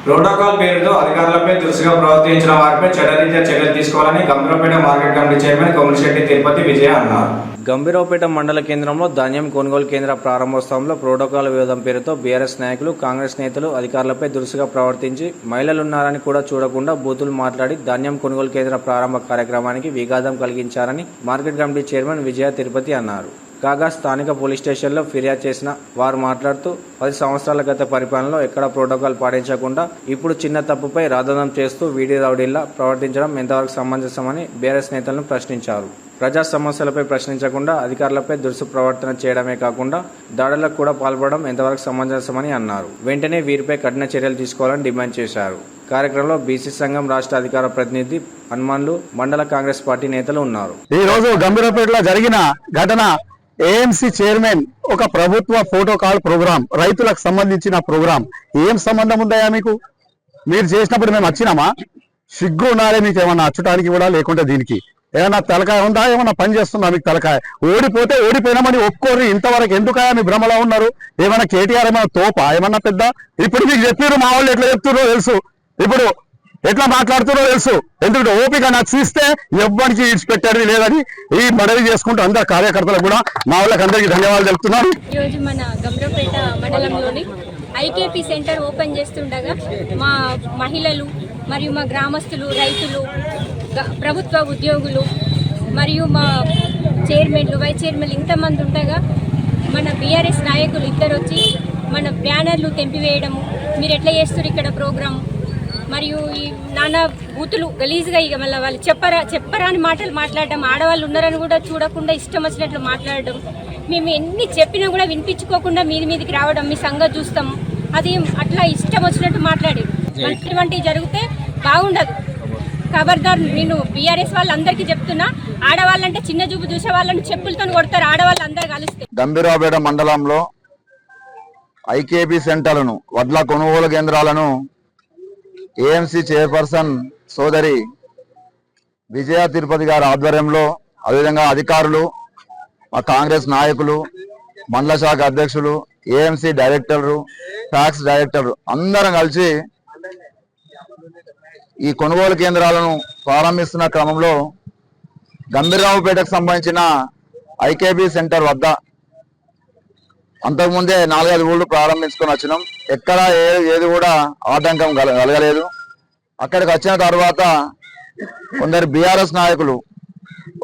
Protocol పేరుతో అధికారులపై దురుసుగా ప్రవర్తించిన వారిపై చట్టరీత్యా చర్యలు తీసుకోవాలని Gambhiraopet market committee chairman Komalishetti Tirupati Vijaya అన్నారు. గంభీరపేట మండల కేంద్రంలో ధాన్యం కొనుగోలు కేంద్ర ప్రారంభోత్సవంలో ప్రోటోకాల్ వివాదం పేరుతో బీఆర్ఎస్ నాయకులు, కాంగ్రెస్ నేతలు అధికారులపై దురుసుగా ప్రవర్తించి మహిళలున్నారని కూడా చూడకుండా బూతులు మాట్లాడి ధాన్యం కొనుగోలు కేంద్ర ప్రారంభ కార్యక్రమానికి విఘాతం కలిగించారని మార్కెట్ కమిటీ చైర్మన్ విజయ తిరుపతి అన్నారు. కాగా స్థానిక పోలీస్ స్టేషన్లో ఫిర్యాదు చేసిన వారు మాట్లాడుతూ 10 సంవత్సరాల గత పరిపాలనలో ఎక్కడ ప్రోటోకాల్ పాటించకుండా ఇప్పుడు చిన్న తప్పుపై రాద్ధాంతం చేస్తూ వీడి రౌడీల్లా ప్రవర్తించడం ఎంతవరకు సమంజసమని బీఆర్ఎస్ నేతలను ప్రశ్నించారు. ప్రజా సమస్యలపై ప్రశ్నించకుండా అధికారులపై దురుసు ప్రవర్తన చేయడమే కాకుండా దాడులకు కూడా పాల్పడడం ఎంతవరకు సమంజసమని అన్నారు. వెంటనే వీరిపై కఠిన చర్యలు తీసుకోవాలని డిమాండ్ చేశారు. కార్యక్రమంలో బీసీ సంఘం రాష్ట్ర అధికార ప్రతినిధి హనుమాన్లు, మండల కాంగ్రెస్ పార్టీ నేతలు ఉన్నారు. ఈ రోజు గంభీరపేటలో జరిగిన ఘటన ఏఎంసీ చైర్మన్ ఒక ప్రభుత్వ ఫోటోకాల్ ప్రోగ్రాం, రైతులకు సంబంధించిన ప్రోగ్రాం. ఏం సంబంధం ఉందయా మీకు? మీరు చేసినప్పుడు మేము వచ్చినామా? సిగ్గు ఉన్నారే మీకు ఏమన్నా అచ్చటానికి కూడా, లేకుంటే దీనికి ఏమన్నా తలకాయ ఉందా? ఏమన్నా పని చేస్తుందా మీకు తలకాయ? ఓడిపోతే ఓడిపోయినామని ఒప్పుకోరు. ఇంతవరకు ఎందుకయా మీ భ్రమలో ఉన్నారు? ఏమన్నా కేటీఆర్ ఏమన్నా తోపా? ఏమన్నా పెద్ద? ఇప్పుడు మీకు చెప్పారు, మా వాళ్ళు ఎట్లా చెప్తున్నారో తెలుసు, ఇప్పుడు ఎట్లా మాట్లాడుతున్నారో తెలుసు. ఎందుకంటే ఓపిక నచ్చిస్తే ఎవ్వరికి ఇడిచిపెట్టారు లేదని ఈ మనవి చేసుకుంటూ అందరు కార్యకర్తలకు కూడా మా వాళ్ళకి అందరికీ ధన్యవాదాలు తెలుపుతున్నాను. ఈరోజు మన గంభీరపేట మండలంలోని ఐకేపీ సెంటర్ ఓపెన్ చేస్తుండగా మా మహిళలు మరియు మా గ్రామస్తులు, రైతులు, ప్రభుత్వ ఉద్యోగులు మరియు మా చైర్మన్లు, వైస్ చైర్మన్లు ఇంతమంది ఉండగా మన బీఆర్ఎస్ నాయకులు ఇద్దరు వచ్చి మన బ్యానర్లు తెంపివేయడము, మీరు ఎట్లా చేస్తారు ఇక్కడ ప్రోగ్రాం, మరియు ఈ నానా బూతులు గలీజ్గా ఇక మళ్ళీ వాళ్ళు చెప్పరాని మాటలు మాట్లాడడం, ఆడవాళ్ళు ఉన్నారని కూడా చూడకుండా ఇష్టం వచ్చినట్లు మాట్లాడడం, మేము ఎన్ని చెప్పినా కూడా వినిపించుకోకుండా మీదికి రావడం, మీ సంగతి చూస్తాం, అది అట్లా ఇష్టం వచ్చినట్టు మాట్లాడారు. ఇటువంటివి జరిగితే బాగుండదు. ఖబర్దార్, నేను బీఆర్ఎస్ వాళ్ళందరికీ చెప్తున్నా, ఆడవాళ్ళంటే చిన్న చూపు చూసే వాళ్ళని చెప్పులతో కొడతారు, ఆడవాళ్ళు అందరు కలిస్తే. గంభీరాపేట మండలంలో ఐకేపీ సెంటర్లను, వడ్ల కొనుగోలు కేంద్రాలను ఏఎంసీ చైర్పర్సన్ సోదరి విజయ తిరుపతి గారి ఆధ్వర్యంలో, అదేవిధంగా అధికారులు, మా కాంగ్రెస్ నాయకులు, మండల శాఖ అధ్యక్షులు, ఏఎంసీ డైరెక్టర్లు, ట్యాక్స్ డైరెక్టర్లు అందరం కలిసి ఈ కొనుగోలు కేంద్రాలను ప్రారంభిస్తున్న క్రమంలో గంభీరావుపేటకు సంబంధించిన ఐకేబీ సెంటర్ వద్ద అంతకుముందే 4-5 ఊళ్ళు ప్రారంభించుకొని వచ్చినాం. ఎక్కడ ఏది కూడా ఆటంకం కలగలేదు. అక్కడికి వచ్చిన తర్వాత కొందరు బీఆర్ఎస్ నాయకులు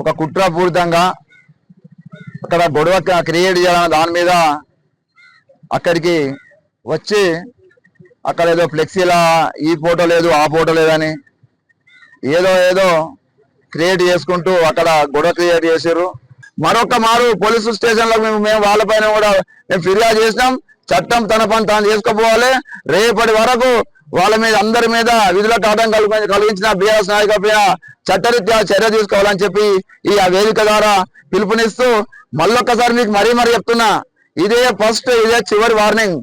ఒక కుట్రపూరితంగా అక్కడ గొడవ క్రియేట్ చేయాలని దాని మీద అక్కడికి వచ్చి అక్కడ ఏదో ఫ్లెక్సీలా ఈ ఫోటో లేదు, ఆ ఫోటో లేదని ఏదో క్రియేట్ చేసుకుంటూ అక్కడ గొడవ క్రియేట్ చేశారు. మరొక మారు పోలీసు స్టేషన్లో మేము వాళ్ళపైన కూడా మేము ఫిర్యాదు చేసినాం. చట్టం తన పని తాను చేసుకోపోవాలి. రేపటి వరకు వాళ్ళ మీద, అందరి మీద విధులకు ఆటంకం కలిగించిన బీఆర్ఎస్ నాయకులపైన చట్టరీత్యా చర్య తీసుకోవాలని చెప్పి ఈ వేదిక ద్వారా పిలుపునిస్తూ మళ్ళొక్కసారి మీకు మరీ చెప్తున్నా, ఇదే ఫస్ట్, ఇదే చివరి వార్నింగ్.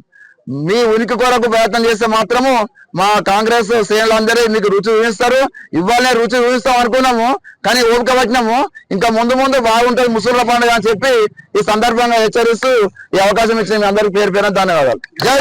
మీ ఉనికి కొరకు ప్రయత్నం చేస్తే మాత్రము మా కాంగ్రెస్ శ్రేణులందరూ మీకు రుచి చూపిస్తారు. ఇవాళనే రుచి చూపిస్తాం అనుకున్నాము, కానీ ఓపిక పట్టినాము. ఇంకా ముందు బాగుంటుంది ముసళ్ళ పండుగ అని చెప్పి ఈ సందర్భంగా హెచ్చరిస్తూ ఈ అవకాశం ఇచ్చిన మీ అందరికీ పేరు ధన్యవాదాలు. జై